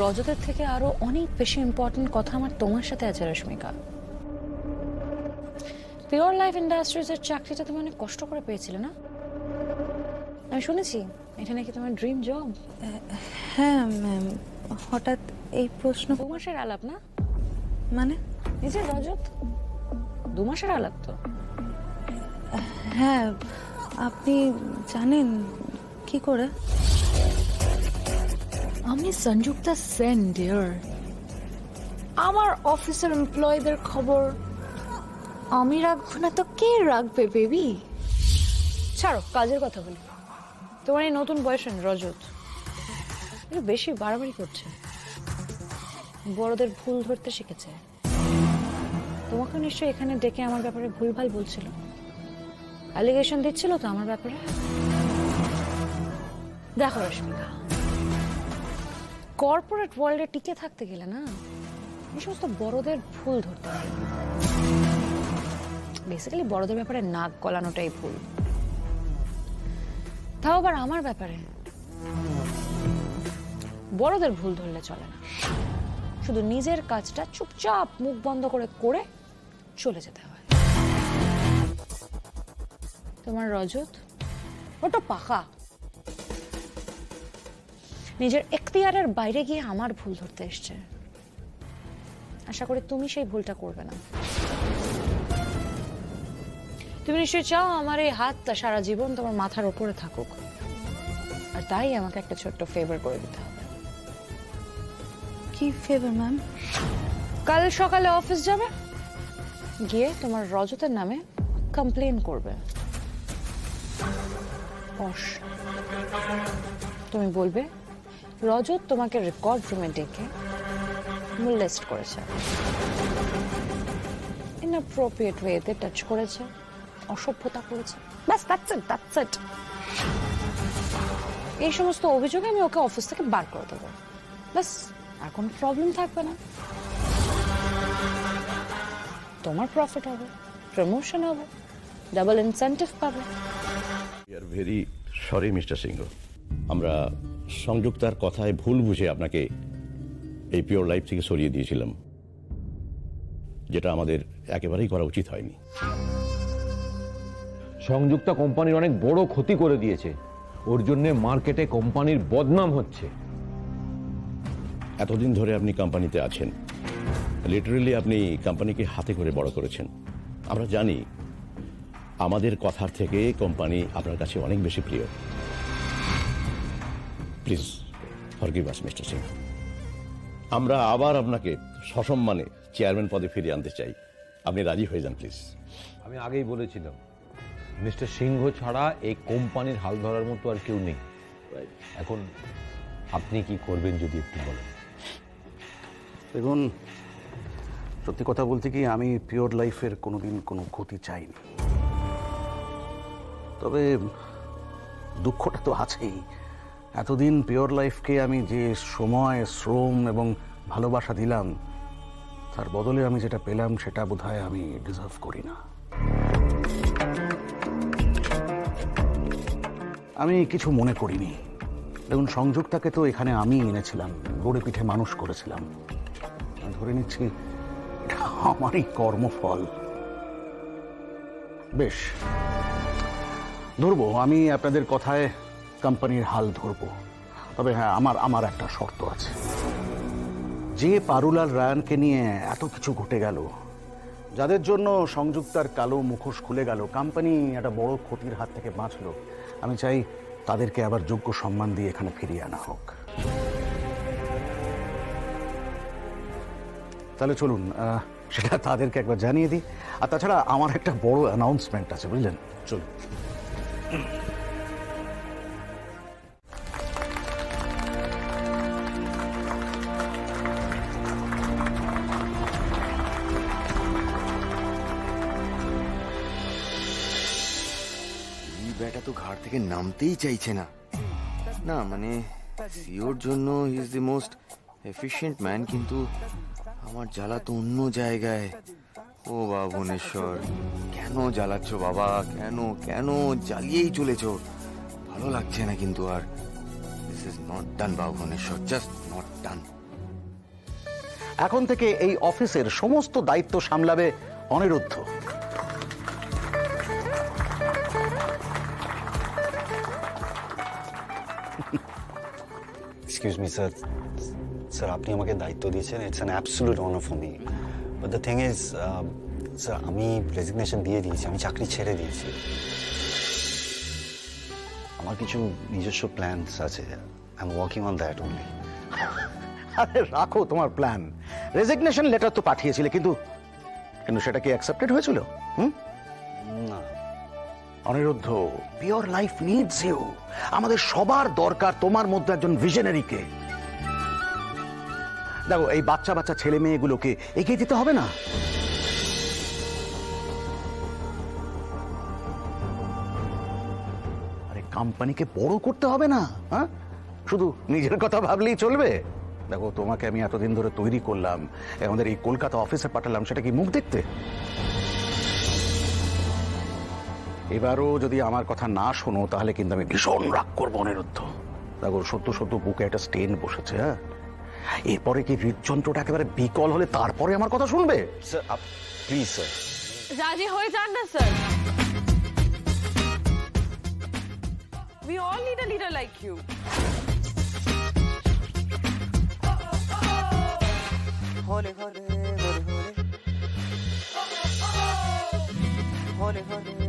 রজতের থেকে আরো অনেক বেশি ইম্পর্টেন্ট কথা আমার তোমার সাথে আছে রশ্মিকা। পিওর লাইফ ইন্ডাস্ট্রিজের চাকরিটা তুমি অনেক কষ্ট করে পেয়েছিলে না? আমি শুনেছি এটা নাকি তোমার ড্রিম জব। হ্যাঁ ম্যাম, হঠাৎ এই প্রশ্ন? 2 মাসের আলাপ না? মানে? এই যে রজত, 2 মাসের আলাপ তো। হ্যাঁ, আপনি জানেন কি করে? আমি সংযুক্তা সেন ডিয়ার। আমার অফিসের এমপ্লয়ীদের খবর আমি রাখবো না তো কে রাখবে বেবি? ছাড়ো, কাজের কথা বলি। তোমার এই নতুন বয়ফ্রেন্ড রজত একটু বেশি বাড়াবাড়ি করছে, বড়দের ভুল ধরতে শিখেছে। তোমাকে নিশ্চয়ই এখানে ডেকে আমার ব্যাপারে ভুলভাল বলছিল, অ্যালিগেশন দিচ্ছিল তো আমার ব্যাপারে। দেখো রশ্মিকা, কর্পোরেট ওয়ার্ল্ডে টিকে থাকতে গেলে না এই সমস্ত বড়দের ভুল ধরতে হয়। বেসিক্যালি বড়দের ব্যাপারে নাক গলানোটাই ভুল। তাও আবার আমার ব্যাপারে বড়দের ভুল ধরলে চলে না, শুধু নিজের কাজটা চুপচাপ মুখ বন্ধ করে করে চলে যেতে হয়। তোমার রজত ওটা পাকা, নিজের এখতিয়ারের বাইরে গিয়ে আমার ভুল ধরতে এসছে। আশা করি তুমি সেই ভুলটা করবে না। তুমি নিশ্চয়ই চাও আমার এই হাতটা সারা জীবন তোমার মাথার উপরে থাকুক, আর তাই আমাকে একটা ছোট্ট ফেভার করে দিতে হবে। কি ফেভার ম্যাম? কাল সকালে অফিস যাবে, গিয়ে তোমার রজতের নামে কমপ্লেন করবে। তুমি বলবে রজত তোমাকে রেকর্ড রুমে ডেকে মোলেস্ট করেছে, ইনঅ্যাপ্রোপ্রিয়েট ওয়েতে টাচ করেছে, অসভ্যতা করেছে। ব্যাস, দ্যাটস ইট, দ্যাটস ইট। এই সমস্ত অভিযোগে আমি ওকে অফিস থেকে বার করে দেবো। ব্যাস, আর কোনো প্রবলেম থাকবে না। তোমার প্রফিট হবে, প্রমোশন হবে, ডাবল ইনসেন্টিভ পাবে। We are very sorry mister Singh, আমরা সংযুক্তার কথায় ভুল বুঝে আপনাকে এই পিওর লাইফ থেকে সরিয়ে দিয়েছিলাম, যেটা আমাদের একেবারেই করা উচিত হয়নি। সংযুক্তা কোম্পানির অনেক বড় ক্ষতি করে দিয়েছে, ওর জন্য মার্কেটে কোম্পানির বদনাম হচ্ছে। এতদিন ধরে আপনি কোম্পানিতে আছেন, লিটারেলি আপনি কোম্পানিকে হাতে করে বড় করেছেন। আমরা জানি আমাদের কথার থেকে কোম্পানি আপনার কাছে অনেক বেশি প্রিয়। Please forgive us mister Singh. আমরা আবার আপনাকে সসম্মানে চেয়ারম্যান পদে ফিরিয়ে আনতে চাই, আপনি রাজি হয়ে যান প্লিজ। আমি আগেই বলেছিলাম মিস্টার সিংহ ছাড়া এই কোম্পানির হাল ধরার মতো আর কেউ নেই। এখন আপনি কি করবেন যদি একটু বলেন। দেখুন, সত্যি কথা বলতে কি, আমি পিওর লাইফের কোনোদিন কোনো ক্ষতি চাইনি। তবে দুঃখটা তো আছেই। এতদিন পিওর লাইফকে আমি যে সময়, শ্রম এবং ভালোবাসা দিলাম, তার বদলে আমি যেটা পেলাম সেটা বোধহয় আমি ডিজার্ভ করি না। আমি কিছু মনে করিনি। দেখুন, সংযুক্তাকে তো এখানে আমি এনেছিলাম, গড়ে পিঠে মানুষ করেছিলাম। ধরে নিচ্ছি এটা আমারই কর্মফল। বেশ, ধরবো, আমি আপনাদের কথায় কোম্পানির হাল ধরবো। তবে হ্যাঁ, আমার একটা শর্ত আছে। যে পারুলাল রায়ানকে নিয়ে এত কিছু ঘটে গেল, যাদের জন্য সংযুক্তার কালো মুখোশ খুলে গেল, কোম্পানি একটা বড় ক্ষতির হাত থেকে বাঁচলো, আমি চাই তাদেরকে আবার যোগ্য সম্মান দিয়ে এখানে ফিরিয়ে আনা হোক। তাহলে চলুন সেটা তাদেরকে একবার জানিয়ে দিই। আর তাছাড়া আমার একটা বড় অ্যানাউন্সমেন্ট আছে, বুঝলেন? চলুন। এই ব্যাটা তো ঘাট থেকে নামতেই চাইছে না। না মানে সিওর জন্য he is the most efficient man, কিন্তু আমার জ্বালা তো অন্য জায়গায়। ও বাবা ভুবনেশ্বর, কেন জ্বালাচ্ছ বাবা? কেন কেন জ্বালিয়েই চলেছ? ভালো লাগছে না কিন্তু আর। দিস ইজ নট ডান বাবা ভুবনেশ্বর, জাস্ট নট ডান। এখন থেকে এই অফিসের সমস্ত দায়িত্ব সামলাবে Aniruddha. Excuse me sir, sir আপনি আমাকে দায়িত্ব দিয়েছেন, it's an absolute honour for me, but the thing is sir আমি রেজিগনেশন দিয়ে দিয়েছি, আমি চাকরি ছেড়ে দিয়েছি। আমার কিছু নিজস্ব প্ল্যানস আছে, I am working on that only. আরে রাখো তোমার প্ল্যান, রেজিগনেশন লেটার তো পাঠিয়েছিলে, কিন্তু কিন্তু সেটা কি অ্যাকসেপ্টেড হয়েছিল? না Aniruddha, pure life needs you. আমাদের সবার দরকার তোমার মধ্যে একজন ভিশনারিকে। দেখো, এই বাচ্চা বাচ্চা ছেলে মেয়েগুলোকে এগিয়ে দিতে হবে না? আরে কোম্পানিকে বড় করতে হবে না, হ্যাঁ? শুধু নিজের কথা ভাবলেই চলবে? দেখো, তোমাকে আমি এতদিন ধরে তৈরি করলাম, আমাদের এই কলকাতা অফিসে পাঠালাম, সেটা কি মুখ দেখতে? এবারও যদি আমার কথা না শোনো তাহলে কিন্তু আমি ভীষণ রাগ করবো অনিরুদ্ধ। দেখো, সত্য সত্য বুকে একটা স্টেন বসেছে, হ্যাঁ? এরপরে কি হৃদযন্ত্রটা একেবারে বিকল হলে তারপরে আমার কথা শুনবে? Sir, please sir. রাজি হয়ে যান না sir. We all need a leader like you. হলে হলে হলে হলে হলে হলে